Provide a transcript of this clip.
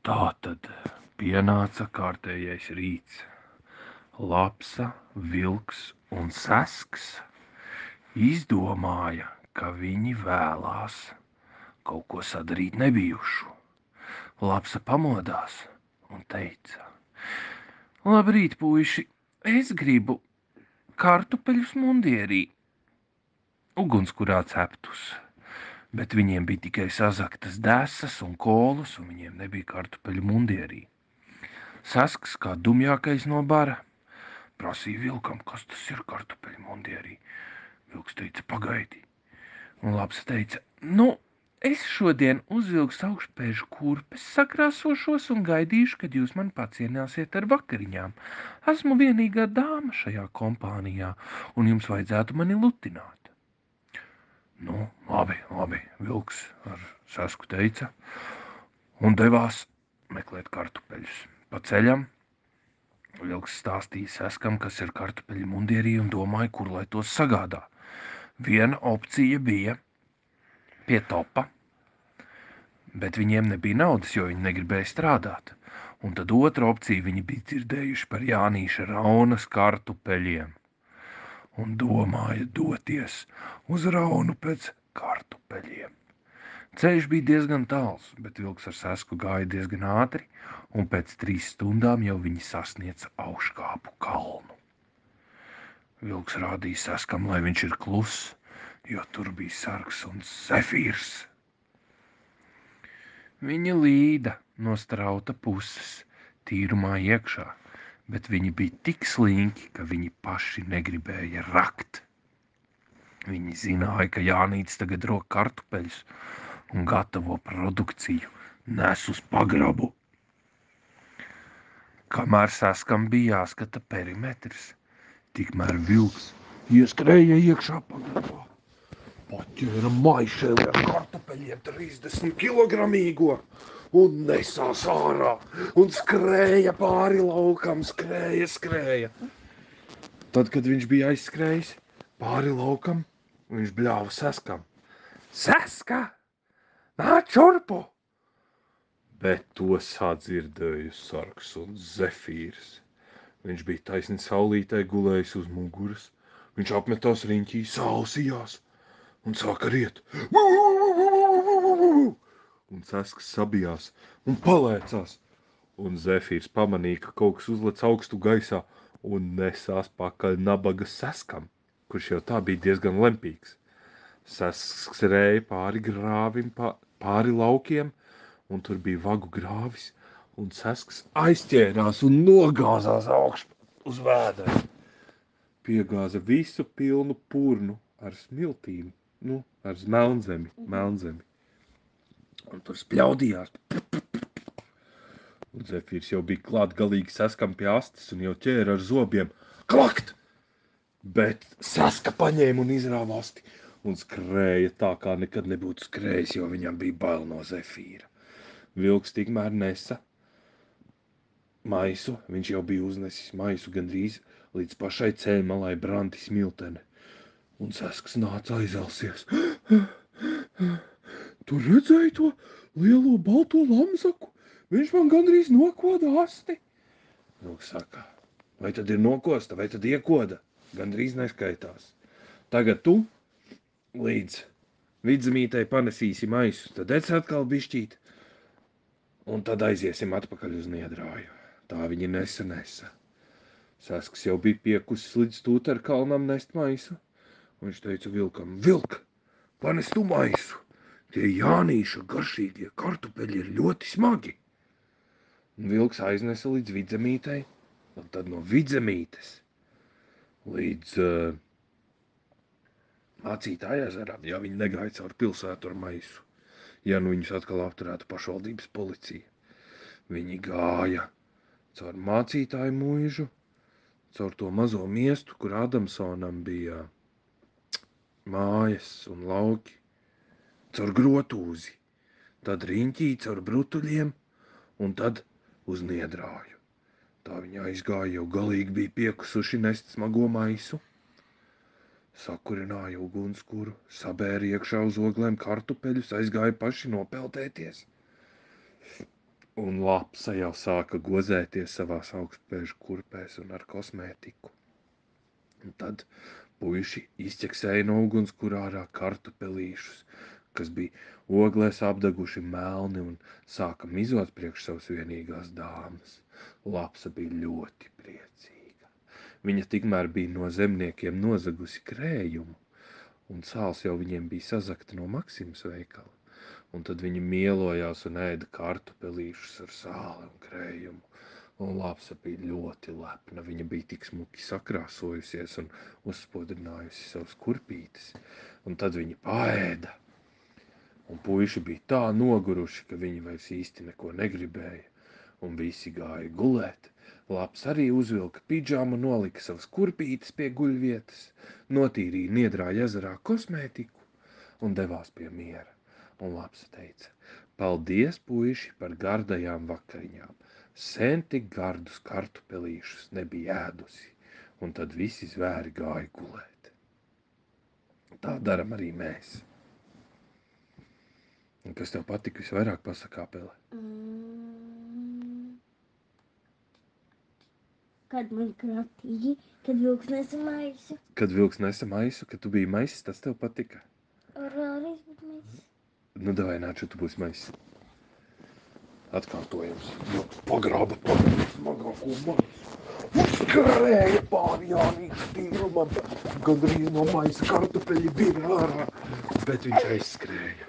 Tātad pienāca kārtējais rīts. Lapsa, vilks un sasks izdomāja, ka viņi vēlās kaut ko sadarīt nebijušu. Lapsa pamodās un teica: Labrīt, puiši, es gribu kartupeļus mundierī, ugunskurā ceptus. Bet viņiem bija tikai sazaktas desas un kolas, un viņiem nebija kartupeļu mundierī. Sasks, kā dumjākais no bara, prasīja vilkam, kas tas ir kartupeļu mundierī. Vilks teica, pagaidi. Un Lapsa teica, es šodien uzvilkšu augšpēžu kurpes, sakrāsošos un gaidīšu, kad jūs mani pacienāsiet ar vakariņām. Esmu vienīgā dāma šajā kompānijā, un jums vajadzētu mani lutināt. Labi, vilks ar sasku teica, un devās meklēt kartupeļus. Pa ceļam vilks stāstīja saskam, kas ir kartupeļu mundierī, un domāja, kur lai tos sagādā. Viena opcija bija pie topa, bet viņiem nebija naudas, jo viņi negribēja strādāt. Un tad otra opcija, viņi bija dzirdējuši par Jānīša Raunas kartupeļiem un domāja doties uz Raunu pēc kartupeļiem. Ceļš bija diezgan tāls, bet vilks ar sasku gāja diezgan ātri, un pēc 3 stundām jau viņi sasniedza Augškāpu kalnu. Vilks rādīja saskam, lai viņš ir kluss, jo tur bija sargs un zefīrs. Viņi līda no strauta puses, tīrumā iekšā, bet viņi bija tik slinki, ka viņi paši negribēja rakt. Viņi zināja, ka Jānītis tagad rok kartupeļus un gatavo produkciju nes uz pagrabu. Kamēr saskam bija jāskata perimetrs, tikmēr vilks ieskrēja iekšā pagrabā. Paķēra maišeli ar kartupeļiem 30 kilogramīgo un nesās ārā un skrēja pāri laukam, skrēja. Tad, kad viņš bija aizskrējis pāri laukam, viņš bļāva saskam. Saska! Nāc šurpu! Bet to sadzirdēja sargs un zefīrs. Viņš bija taisni saulītē gulējis uz muguras. Viņš apmetās riņķī, sausījās un sāka riet. Un sasks sabijās un palēcās. Un zefīrs pamanīja, ka kaut kas uzlec augstu gaisā un nesās pakaļ nabaga saskam, kurš jau tā bija diezgan lempīgs. Sasks skrēja pāri grāvim, pāri laukiem, un tur bija vagu grāvis, un sasks aizķērās un nogāzās augšu uz vēdera. Piegāza visu pilnu purnu ar smiltīm, ar melnzemi. Un tur spļaudījās. Un zefīrs jau bija klāt galīgi saskam pie astes un jau ķēra ar zobiem. Klakt! Bet saska paņēma un izrāva asti un skrēja tā, kā nekad nebūtu skrējis, jo viņam bija bail no zefīra. Vilks tikmēr nesa maisu, viņš jau bija uznesis maisu gandrīz līdz pašai ceļmalai Branti smiltene. Un sasks nāca aizelsies. Tu redzēji to lielo balto lamzaku? Viņš man gandrīz nokoda asti. Vilks saka, vai tad ir nokosta, vai tad iekoda? Gandrīz neskaitās. Tagad tu līdz vidzemītei panesīsi maisu, tad ec atkal bišķīt, un tad aiziesim atpakaļ uz Niedrāju. Tā viņi nesa. Sasks jau bija piekusis līdz Tūterkalnam nest maisu. Un viņš teica vilkam, vilk, panes tu maisu. Tie Jānīša garšīgie kartupeļi ir ļoti smagi. Un vilks aiznesa līdz vidzemītei, un tad no vidzemītes līdz Mācītāja ezeram, ja viņi negāja caur pilsētu ar maisu, ja viņus atkal apturētu pašvaldības policija. Viņi gāja caur Mācītāju muižu, caur to mazo miestu, kur Adamsonam bija mājas un lauki, caur Grotūzi, tad riņķī caur Brutuļiem un tad uz Niedrāju. Tā viņi aizgāja, jau galīgi bija piekusuši nest smago maisu. Sakurināja ugunskuru, sabēra iekšā uz oglēm kartupeļus, aizgāja paši nopeltēties. Un lapsa jau sāka gozēties savās augstspēžu kurpēs un ar kosmētiku. Un tad puiši izķeksēja no ugunskurā ārā kartupelīšus, kas bija oglēs apdeguši melni un sāka mizot priekš savas vienīgās dāmas. Lapsa bija ļoti priecīga. Viņa tikmēr bija no zemniekiem nozagusi krējumu, un sāls jau viņiem bija sazagta no Maksimas veikala. Un tad viņi mielojās un ēda kartupelīšus ar sāli un krējumu. Un lapsa bija ļoti lepna. Viņa bija tik smuki sakrāsojusies un uzspodrinājusi savas kurpītes. Un tad viņa paēda. Un puiši bija tā noguruši, ka viņi vairs īsti neko negribēja. Un visi gāja gulēt. Laps arī uzvilka pidžāmu, nolika savas kurpītes pie guļvietas, notīrīja Niedrā ezerā kosmētiku un devās pie miera. Un Lapsa teica: paldies, puiši, par gardajām vakariņām. Sen tik gardus kartupelīšus nebija ēdusi. Un tad visi zvēri gāja gulēt. Tā daram arī mēs. Un kas tev patika visvairāk, pasaka, Apele? Kad man kratīja, kad vilks nesa maisu. Kad vilks nesa maisu, kad tu biji maisis, tas tev patika? Vēlreiz būt maisu. Nu, davai nāc, tu būsi maisis. Atkārtojums. Pagrāba smagāko maisu. Uzskrēja pāvjānīgs tīrumam. Gandrīz no maisa kartupeļi bija ārā. Bet viņš aizskrēja.